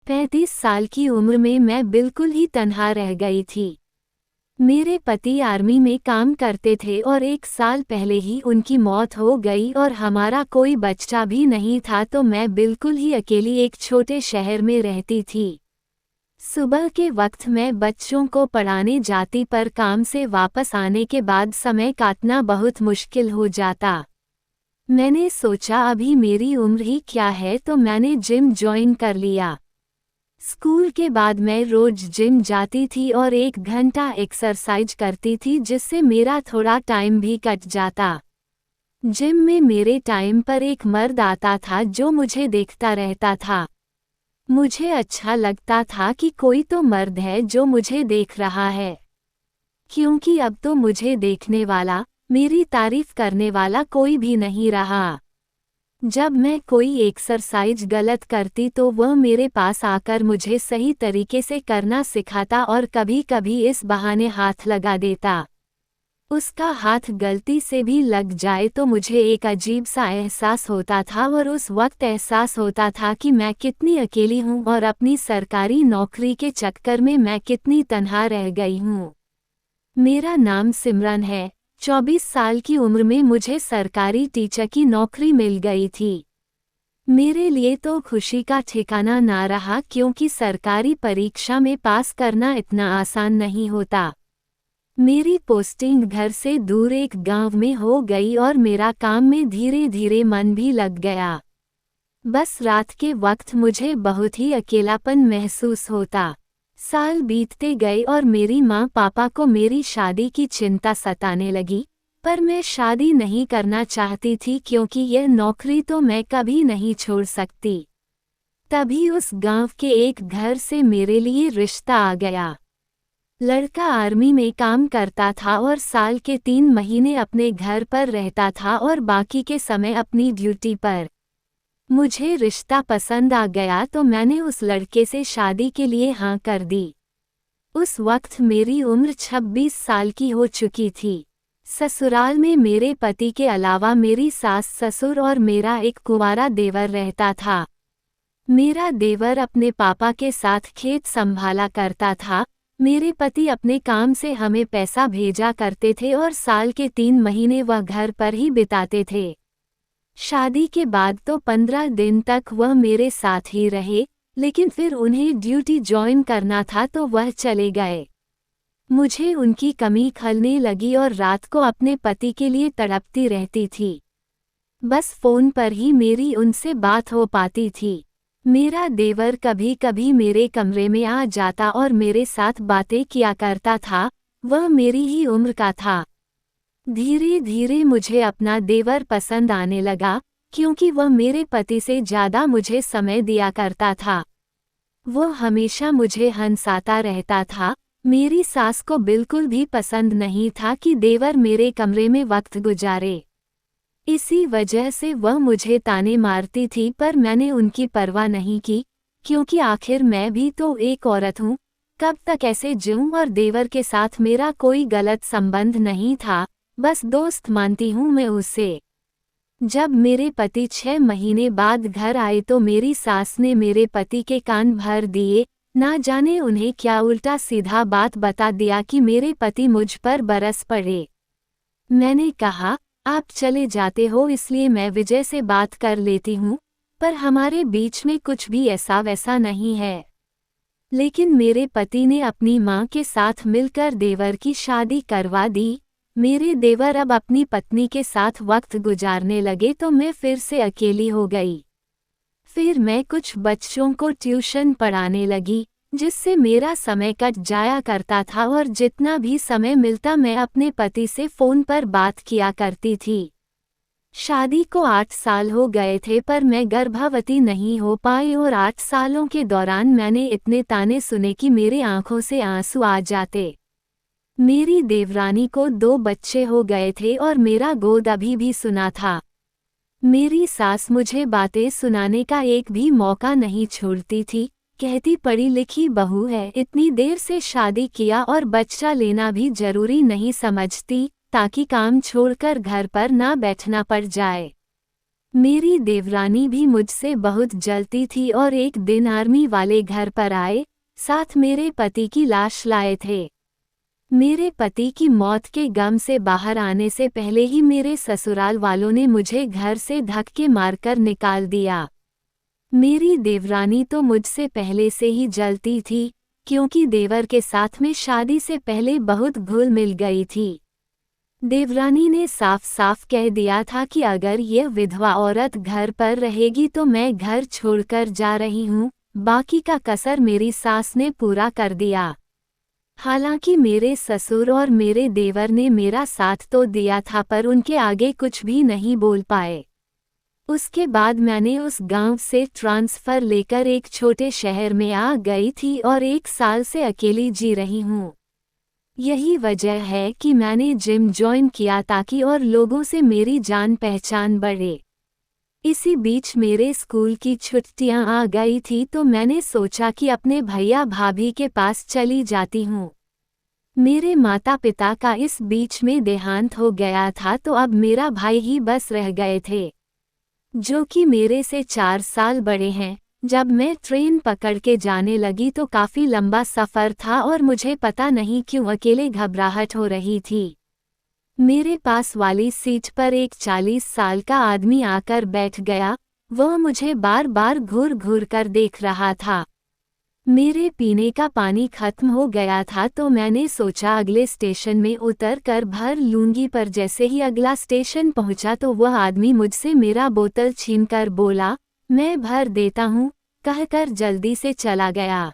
35 साल की उम्र में मैं बिल्कुल ही तन्हा रह गई थी। मेरे पति आर्मी में काम करते थे और 1 साल पहले ही उनकी मौत हो गई और हमारा कोई बच्चा भी नहीं था, तो मैं बिल्कुल ही अकेली एक छोटे शहर में रहती थी। सुबह के वक्त मैं बच्चों को पढ़ाने जाती, पर काम से वापस आने के बाद समय काटना बहुत मुश्किल हो जाता। मैंने सोचा अभी मेरी उम्र ही क्या है, तो मैंने जिम ज्वाइन कर लिया। स्कूल के बाद मैं रोज जिम जाती थी और 1 घंटा एक्सरसाइज करती थी, जिससे मेरा थोड़ा टाइम भी कट जाता। जिम में मेरे टाइम पर एक मर्द आता था जो मुझे देखता रहता था। मुझे अच्छा लगता था कि कोई तो मर्द है जो मुझे देख रहा है, क्योंकि अब तो मुझे देखने वाला, मेरी तारीफ करने वाला कोई भी नहीं रहा। जब मैं कोई एक्सरसाइज गलत करती तो वह मेरे पास आकर मुझे सही तरीके से करना सिखाता और कभी-कभी इस बहाने हाथ लगा देता। उसका हाथ गलती से भी लग जाए तो मुझे एक अजीब सा एहसास होता था, और उस वक्त एहसास होता था कि मैं कितनी अकेली हूँ और अपनी सरकारी नौकरी के चक्कर में मैं कितनी तन्हा रह गई हूँ। मेरा नाम सिमरन है। 24 साल की उम्र में मुझे सरकारी टीचर की नौकरी मिल गई थी। मेरे लिए तो खुशी का ठिकाना ना रहा, क्योंकि सरकारी परीक्षा में पास करना इतना आसान नहीं होता। मेरी पोस्टिंग घर से दूर एक गांव में हो गई और मेरा काम में धीरे धीरे मन भी लग गया। बस रात के वक्त मुझे बहुत ही अकेलापन महसूस होता। साल बीतते गए और मेरी माँ पापा को मेरी शादी की चिंता सताने लगी, पर मैं शादी नहीं करना चाहती थी, क्योंकि यह नौकरी तो मैं कभी नहीं छोड़ सकती। तभी उस गांव के एक घर से मेरे लिए रिश्ता आ गया। लड़का आर्मी में काम करता था और साल के 3 महीने अपने घर पर रहता था और बाकी के समय अपनी ड्यूटी पर। मुझे रिश्ता पसंद आ गया तो मैंने उस लड़के से शादी के लिए हाँ कर दी। उस वक्त मेरी उम्र 26 साल की हो चुकी थी। ससुराल में मेरे पति के अलावा मेरी सास, ससुर और मेरा एक कुंवारा देवर रहता था। मेरा देवर अपने पापा के साथ खेत संभाला करता था। मेरे पति अपने काम से हमें पैसा भेजा करते थे और साल के 3 महीने वह घर पर ही बिताते थे। शादी के बाद तो 15 दिन तक वह मेरे साथ ही रहे, लेकिन फिर उन्हें ड्यूटी ज्वाइन करना था तो वह चले गए। मुझे उनकी कमी खलने लगी और रात को अपने पति के लिए तड़पती रहती थी। बस फोन पर ही मेरी उनसे बात हो पाती थी। मेरा देवर कभी कभी मेरे कमरे में आ जाता और मेरे साथ बातें किया करता था। वह मेरी ही उम्र का था। धीरे धीरे मुझे अपना देवर पसंद आने लगा, क्योंकि वह मेरे पति से ज़्यादा मुझे समय दिया करता था। वह हमेशा मुझे हंसाता रहता था। मेरी सास को बिल्कुल भी पसंद नहीं था कि देवर मेरे कमरे में वक्त गुजारे। इसी वजह से वह मुझे ताने मारती थी, पर मैंने उनकी परवाह नहीं की, क्योंकि आखिर मैं भी तो एक औरत हूँ। कब तक ऐसे जीऊं, और देवर के साथ मेरा कोई गलत संबंध नहीं था, बस दोस्त मानती हूँ मैं उसे। जब मेरे पति 6 महीने बाद घर आए तो मेरी सास ने मेरे पति के कान भर दिए। ना जाने उन्हें क्या उल्टा सीधा बात बता दिया कि मेरे पति मुझ पर बरस पड़े। मैंने कहा, आप चले जाते हो इसलिए मैं विजय से बात कर लेती हूँ, पर हमारे बीच में कुछ भी ऐसा वैसा नहीं है। लेकिन मेरे पति ने अपनी माँ के साथ मिलकर देवर की शादी करवा दी। मेरे देवर अब अपनी पत्नी के साथ वक्त गुजारने लगे तो मैं फिर से अकेली हो गई। फिर मैं कुछ बच्चों को ट्यूशन पढ़ाने लगी, जिससे मेरा समय कट जाया करता था, और जितना भी समय मिलता मैं अपने पति से फ़ोन पर बात किया करती थी। शादी को 8 साल हो गए थे, पर मैं गर्भवती नहीं हो पाई, और 8 सालों के दौरान मैंने इतने ताने सुने कि मेरे आंखों से आंसू आ जाते। मेरी देवरानी को 2 बच्चे हो गए थे और मेरा गोद अभी भी सुना था। मेरी सास मुझे बातें सुनाने का एक भी मौका नहीं छोड़ती थी। कहती, पढ़ी लिखी बहू है, इतनी देर से शादी किया और बच्चा लेना भी जरूरी नहीं समझती, ताकि काम छोड़कर घर पर ना बैठना पड़ जाए। मेरी देवरानी भी मुझसे बहुत जलती थी और एक दिन आर्मी वाले घर पर आए, साथ मेरे पति की लाश लाए थे। मेरे पति की मौत के गम से बाहर आने से पहले ही मेरे ससुराल वालों ने मुझे घर से धक्के मारकर निकाल दिया। मेरी देवरानी तो मुझसे पहले से ही जलती थी, क्योंकि देवर के साथ में शादी से पहले बहुत घुल मिल गई थी। देवरानी ने साफ साफ कह दिया था कि अगर यह विधवा औरत घर पर रहेगी तो मैं घर छोड़कर जा रही हूँ, बाकी का कसर मेरी सास ने पूरा कर दिया। हालांकि मेरे ससुर और मेरे देवर ने मेरा साथ तो दिया था, पर उनके आगे कुछ भी नहीं बोल पाए। उसके बाद मैंने उस गांव से ट्रांसफ़र लेकर एक छोटे शहर में आ गई थी और 1 साल से अकेली जी रही हूँ। यही वजह है कि मैंने जिम ज्वाइन किया ताकि और लोगों से मेरी जान पहचान बढ़े। इसी बीच मेरे स्कूल की छुट्टियां आ गई थी तो मैंने सोचा कि अपने भैया भाभी के पास चली जाती हूँ। मेरे माता पिता का इस बीच में देहांत हो गया था तो अब मेरा भाई ही बस रह गए थे, जो कि मेरे से 4 साल बड़े हैं। जब मैं ट्रेन पकड़ के जाने लगी तो काफ़ी लंबा सफ़र था और मुझे पता नहीं क्यों अकेले घबराहट हो रही थी। मेरे पास वाली सीट पर एक 40 साल का आदमी आकर बैठ गया। वह मुझे बार बार घूर घूर कर देख रहा था। मेरे पीने का पानी खत्म हो गया था तो मैंने सोचा अगले स्टेशन में उतर कर भर लूंगी, पर जैसे ही अगला स्टेशन पहुंचा तो वह आदमी मुझसे मेरा बोतल छीनकर बोला, मैं भर देता हूँ, कहकर जल्दी से चला गया।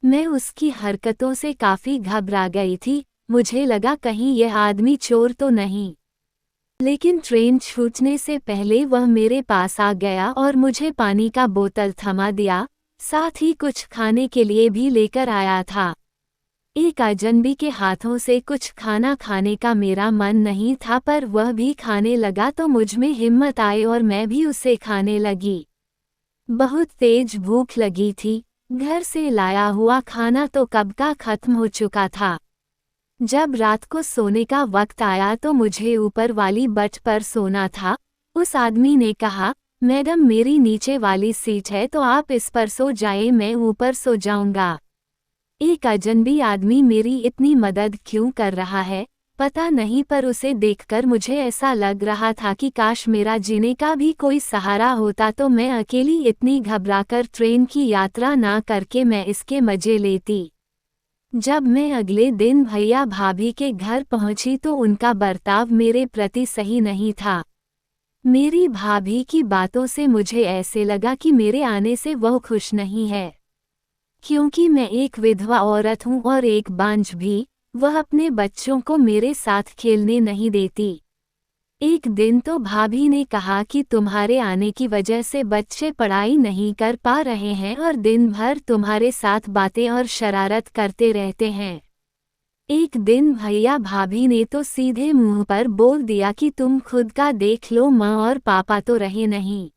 मैं उसकी हरकतों से काफ़ी घबरा गई थी। मुझे लगा कहीं यह आदमी चोर तो नहीं। लेकिन ट्रेन छूटने से पहले वह मेरे पास आ गया और मुझे पानी का बोतल थमा दिया, साथ ही कुछ खाने के लिए भी लेकर आया था। एक अजनबी के हाथों से कुछ खाना खाने का मेरा मन नहीं था, पर वह भी खाने लगा तो मुझमें हिम्मत आई और मैं भी उसे खाने लगी। बहुत तेज भूख लगी थी। घर से लाया हुआ खाना तो कब का खत्म हो चुका था। जब रात को सोने का वक्त आया तो मुझे ऊपर वाली बट पर सोना था। उस आदमी ने कहा, मैडम मेरी नीचे वाली सीट है तो आप इस पर सो जाएं, मैं ऊपर सो जाऊंगा। एक अजनबी आदमी मेरी इतनी मदद क्यों कर रहा है पता नहीं, पर उसे देखकर मुझे ऐसा लग रहा था कि काश मेरा जीने का भी कोई सहारा होता तो मैं अकेली इतनी घबराकर ट्रेन की यात्रा ना करके मैं इसके मजे लेती। जब मैं अगले दिन भैया भाभी के घर पहुंची तो उनका बर्ताव मेरे प्रति सही नहीं था। मेरी भाभी की बातों से मुझे ऐसे लगा कि मेरे आने से वह खुश नहीं है, क्योंकि मैं एक विधवा औरत हूँ और एक बांझ भी। वह अपने बच्चों को मेरे साथ खेलने नहीं देती। एक दिन तो भाभी ने कहा कि तुम्हारे आने की वजह से बच्चे पढ़ाई नहीं कर पा रहे हैं और दिन भर तुम्हारे साथ बातें और शरारत करते रहते हैं। एक दिन भैया भाभी ने तो सीधे मुंह पर बोल दिया कि तुम खुद का देख लो, माँ और पापा तो रहे नहीं।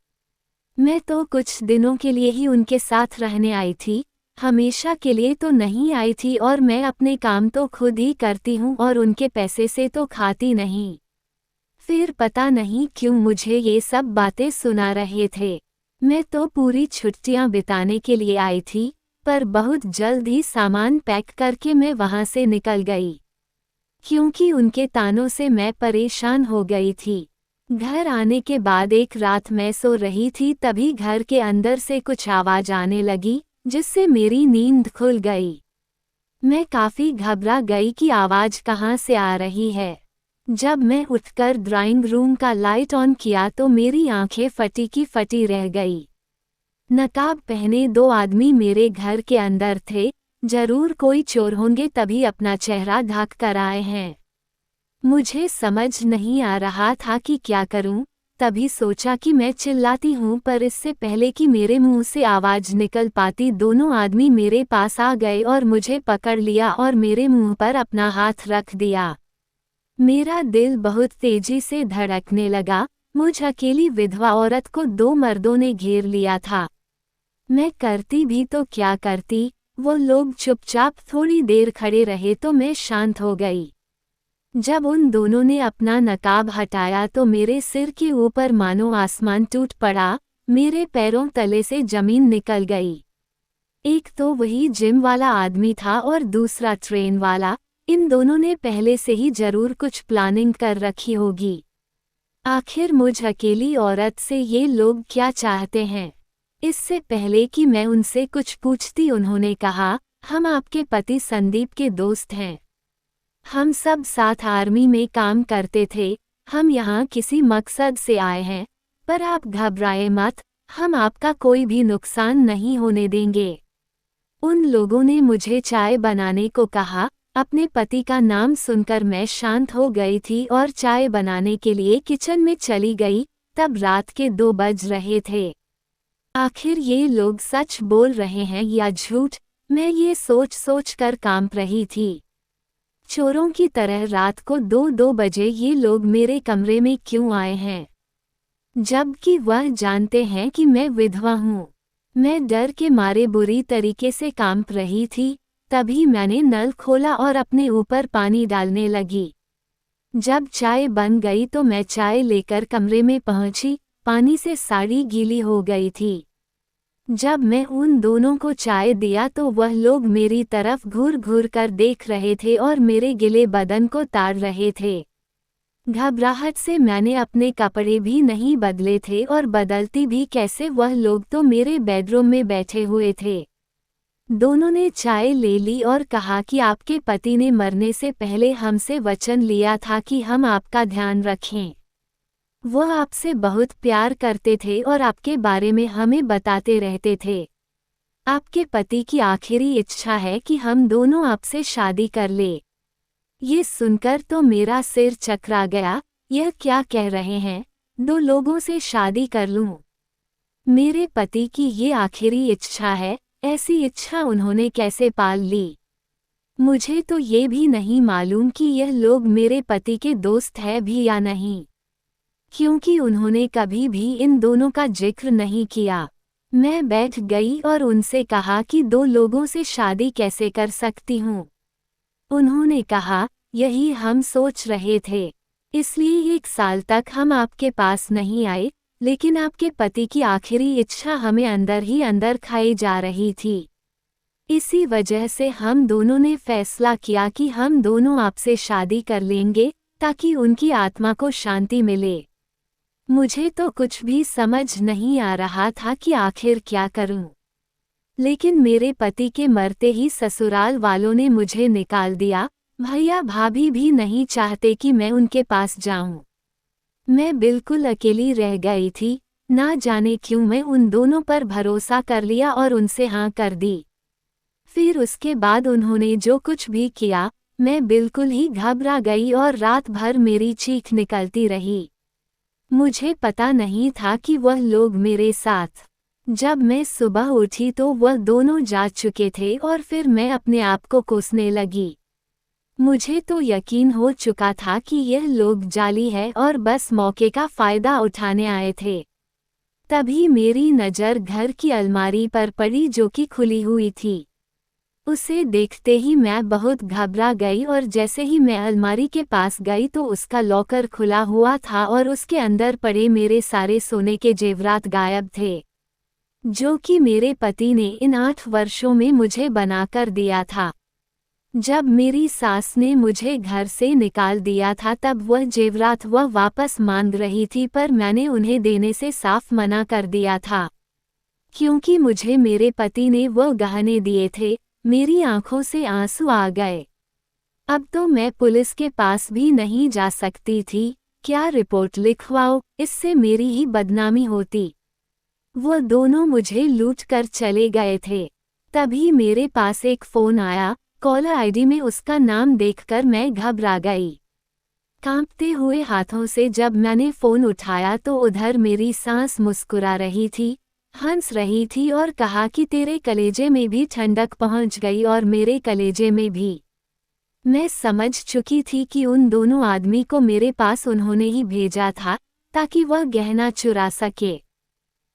मैं तो कुछ दिनों के लिए ही उनके साथ रहने आई थी, हमेशा के लिए तो नहीं आई थी, और मैं अपने काम तो खुद ही करती हूँ और उनके पैसे से तो खाती नहीं। फिर पता नहीं क्यों मुझे ये सब बातें सुना रहे थे। मैं तो पूरी छुट्टियां बिताने के लिए आई थी, पर बहुत जल्द ही सामान पैक करके मैं वहां से निकल गई, क्योंकि उनके तानों से मैं परेशान हो गई थी। घर आने के बाद एक रात मैं सो रही थी, तभी घर के अंदर से कुछ आवाज़ आने लगी, जिससे मेरी नींद खुल गई। मैं काफ़ी घबरा गई कि आवाज़ कहाँ से आ रही है। जब मैं उठकर ड्राइंग रूम का लाइट ऑन किया तो मेरी आंखें फटी की फटी रह गई। नकाब पहने 2 आदमी मेरे घर के अंदर थे। जरूर कोई चोर होंगे, तभी अपना चेहरा ढक कर आए हैं। मुझे समझ नहीं आ रहा था कि क्या करूं। तभी सोचा कि मैं चिल्लाती हूं, पर इससे पहले कि मेरे मुंह से आवाज निकल पाती, दोनों आदमी मेरे पास आ गए और मुझे पकड़ लिया और मेरे मुंह पर अपना हाथ रख दिया। मेरा दिल बहुत तेजी से धड़कने लगा। मुझ अकेली विधवा औरत को 2 मर्दों ने घेर लिया था। मैं करती भी तो क्या करती। वो लोग चुपचाप थोड़ी देर खड़े रहे तो मैं शांत हो गई। जब उन दोनों ने अपना नकाब हटाया तो मेरे सिर के ऊपर मानो आसमान टूट पड़ा, मेरे पैरों तले से जमीन निकल गई। एक तो वही जिम वाला आदमी था और दूसरा ट्रेन वाला, इन दोनों ने पहले से ही जरूर कुछ प्लानिंग कर रखी होगी। आखिर मुझ अकेली औरत से ये लोग क्या चाहते हैं? इससे पहले कि मैं उनसे कुछ पूछती उन्होंने कहा, हम आपके पति संदीप के दोस्त हैं। हम सब साथ आर्मी में काम करते थे। हम यहाँ किसी मकसद से आए हैं, पर आप घबराए मत, हम आपका कोई भी नुकसान नहीं होने देंगे। उन लोगों ने मुझे चाय बनाने को कहा। अपने पति का नाम सुनकर मैं शांत हो गई थी और चाय बनाने के लिए किचन में चली गई। तब रात के 2 बज रहे थे। आखिर ये लोग सच बोल रहे हैं या झूठ, मैं ये सोच सोच कर कांप रही थी। चोरों की तरह रात को 2-2 बजे ये लोग मेरे कमरे में क्यों आए हैं, जबकि वह जानते हैं कि मैं विधवा हूँ। मैं डर के मारे बुरी तरीके से कांप रही थी। तभी मैंने नल खोला और अपने ऊपर पानी डालने लगी। जब चाय बन गई तो मैं चाय लेकर कमरे में पहुंची। पानी से साड़ी गीली हो गई थी। जब मैं उन दोनों को चाय दिया तो वह लोग मेरी तरफ घूर घूर कर देख रहे थे और मेरे गिले बदन को ताड़ रहे थे। घबराहट से मैंने अपने कपड़े भी नहीं बदले थे और बदलती भी कैसे, वह लोग तो मेरे बेडरूम में बैठे हुए थे। दोनों ने चाय ले ली और कहा कि आपके पति ने मरने से पहले हमसे वचन लिया था कि हम आपका ध्यान रखें। वह आपसे बहुत प्यार करते थे और आपके बारे में हमें बताते रहते थे। आपके पति की आखिरी इच्छा है कि हम दोनों आपसे शादी कर ले। ये सुनकर तो मेरा सिर चकरा गया। यह क्या कह रहे हैं? 2 लोगों से शादी कर लूं? मेरे पति की ये आखिरी इच्छा है। ऐसी इच्छा उन्होंने कैसे पाल ली? मुझे तो ये भी नहीं मालूम कि यह लोग मेरे पति के दोस्त हैं भी या नहीं, क्योंकि उन्होंने कभी भी इन दोनों का जिक्र नहीं किया। मैं बैठ गई और उनसे कहा कि 2 लोगों से शादी कैसे कर सकती हूँ। उन्होंने कहा, यही हम सोच रहे थे, इसलिए 1 साल तक हम आपके पास नहीं आए, लेकिन आपके पति की आखिरी इच्छा हमें अंदर ही अंदर खाई जा रही थी। इसी वजह से हम दोनों ने फैसला किया कि हम दोनों आपसे शादी कर लेंगे ताकि उनकी आत्मा को शांति मिले। मुझे तो कुछ भी समझ नहीं आ रहा था कि आखिर क्या करूं। लेकिन मेरे पति के मरते ही ससुराल वालों ने मुझे निकाल दिया। भैया भाभी भी नहीं चाहते कि मैं उनके पास जाऊं। मैं बिल्कुल अकेली रह गई थी। ना जाने क्यों मैं उन दोनों पर भरोसा कर लिया और उनसे हाँ कर दी। फिर उसके बाद उन्होंने जो कुछ भी किया, मैं बिल्कुल ही घबरा गई और रात भर मेरी चीख निकलती रही। मुझे पता नहीं था कि वह लोग मेरे साथ। जब मैं सुबह उठी तो वह दोनों जा चुके थे और फिर मैं अपने आप को कोसने लगी। मुझे तो यकीन हो चुका था कि यह लोग जाली है और बस मौके का फायदा उठाने आए थे। तभी मेरी नज़र घर की अलमारी पर पड़ी जो कि खुली हुई थी। उसे देखते ही मैं बहुत घबरा गई और जैसे ही मैं अलमारी के पास गई तो उसका लॉकर खुला हुआ था और उसके अंदर पड़े मेरे सारे सोने के जेवरात गायब थे, जो कि मेरे पति ने इन 8 वर्षों में मुझे बनाकर दिया था। जब मेरी सास ने मुझे घर से निकाल दिया था तब वह जेवरात वह वापस मांग रही थी, पर मैंने उन्हें देने से साफ मना कर दिया था, क्योंकि मुझे मेरे पति ने वह गहने दिए थे। मेरी आंखों से आंसू आ गए। अब तो मैं पुलिस के पास भी नहीं जा सकती थी। क्या रिपोर्ट लिखवाओ, इससे मेरी ही बदनामी होती। वो दोनों मुझे लूट कर चले गए थे। तभी मेरे पास एक फ़ोन आया। कॉलर आईडी में उसका नाम देखकर मैं घबरा गई। कांपते हुए हाथों से जब मैंने फ़ोन उठाया तो उधर मेरी सास मुस्कुरा रही थी, हंस रही थी और कहा कि तेरे कलेजे में भी ठंडक पहुंच गई और मेरे कलेजे में भी। मैं समझ चुकी थी कि उन दोनों आदमी को मेरे पास उन्होंने ही भेजा था ताकि वह गहना चुरा सके।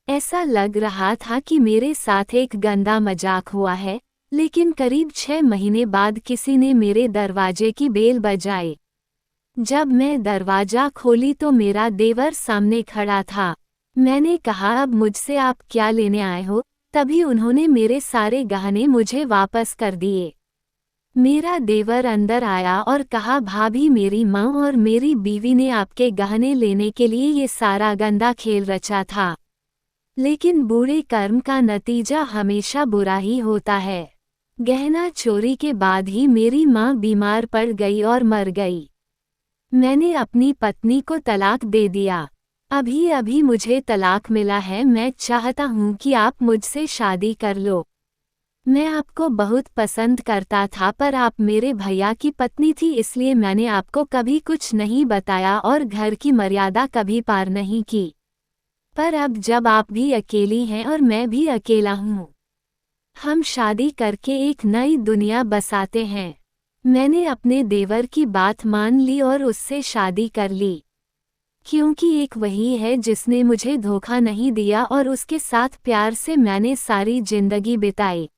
ऐसा लग रहा था कि मेरे साथ एक गंदा मजाक हुआ है। लेकिन करीब 6 महीने बाद किसी ने मेरे दरवाजे की बेल बजाई। जब मैं दरवाजा खोली तो मेरा देवर सामने खड़ा था। मैंने कहा, अब मुझसे आप क्या लेने आए हो? तभी उन्होंने मेरे सारे गहने मुझे वापस कर दिए। मेरा देवर अंदर आया और कहा, भाभी, मेरी माँ और मेरी बीवी ने आपके गहने लेने के लिए ये सारा गंदा खेल रचा था। लेकिन बुरे कर्म का नतीजा हमेशा बुरा ही होता है। गहना चोरी के बाद ही मेरी माँ बीमार पड़ गई और मर गई। मैंने अपनी पत्नी को तलाक दे दिया। अभी अभी मुझे तलाक मिला है। मैं चाहता हूँ कि आप मुझसे शादी कर लो। मैं आपको बहुत पसंद करता था, पर आप मेरे भैया की पत्नी थी, इसलिए मैंने आपको कभी कुछ नहीं बताया और घर की मर्यादा कभी पार नहीं की। पर अब जब आप भी अकेली हैं और मैं भी अकेला हूँ, हम शादी करके एक नई दुनिया बसाते हैं। मैंने अपने देवर की बात मान ली और उससे शादी कर ली, क्योंकि एक वही है जिसने मुझे धोखा नहीं दिया और उसके साथ प्यार से मैंने सारी जिंदगी बिताई।